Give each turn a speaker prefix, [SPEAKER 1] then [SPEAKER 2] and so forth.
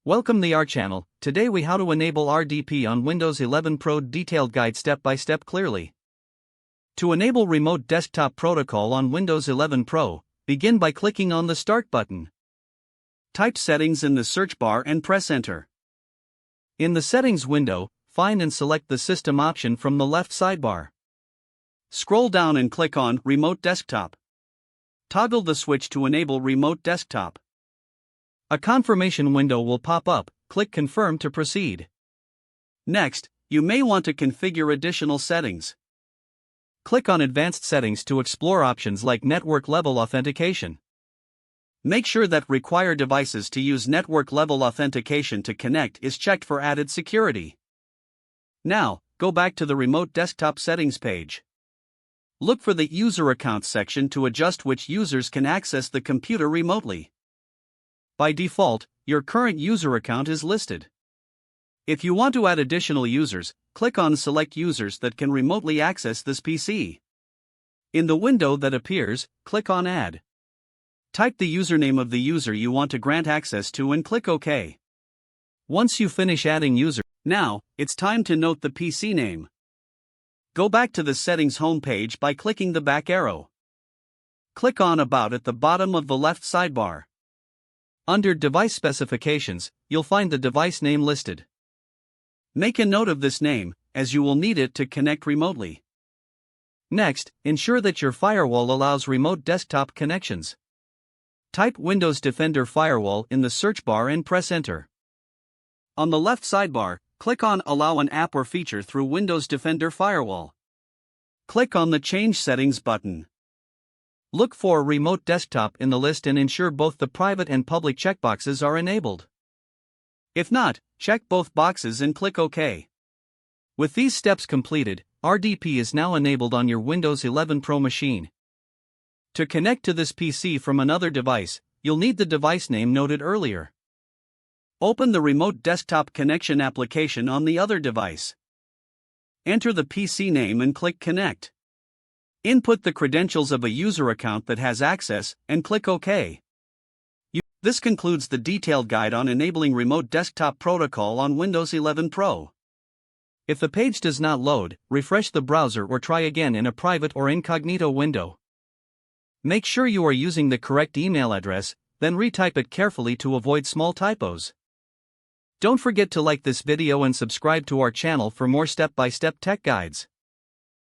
[SPEAKER 1] Welcome to our channel. Today we how to enable RDP on Windows 11 Pro detailed guide step by step clearly. To enable remote desktop protocol on Windows 11 Pro, begin by clicking on the Start button. Type settings in the search bar and press enter. In the settings window, find and select the system option from the left sidebar. Scroll down and click on Remote Desktop. Toggle the switch to enable Remote Desktop. A confirmation window will pop up, click Confirm to proceed. Next, you may want to configure additional settings. Click on Advanced Settings to explore options like network level authentication. Make sure that Require devices to use network level authentication to connect is checked for added security. Now, go back to the Remote Desktop Settings page. Look for the User Accounts section to adjust which users can access the computer remotely. By default, your current user account is listed. If you want to add additional users, click on Select Users that can remotely access this PC. In the window that appears, click on Add. Type the username of the user you want to grant access to and click OK. Once you finish adding users, now, it's time to note the PC name. Go back to the Settings homepage by clicking the back arrow. Click on About at the bottom of the left sidebar. Under Device Specifications, you'll find the device name listed. Make a note of this name, as you will need it to connect remotely. Next, ensure that your firewall allows remote desktop connections. Type Windows Defender Firewall in the search bar and press Enter. On the left sidebar, click on Allow an app or feature through Windows Defender Firewall. Click on the Change Settings button. Look for Remote Desktop in the list and ensure both the private and public checkboxes are enabled. If not, check both boxes and click OK. With these steps completed, RDP is now enabled on your Windows 11 Pro machine. To connect to this PC from another device, you'll need the device name noted earlier. Open the Remote Desktop Connection application on the other device. Enter the PC name and click Connect. Input the credentials of a user account that has access, and click OK. This concludes the detailed guide on enabling remote desktop protocol on Windows 11 Pro. If the page does not load, refresh the browser or try again in a private or incognito window. Make sure you are using the correct email address, then retype it carefully to avoid small typos. Don't forget to like this video and subscribe to our channel for more step-by-step tech guides.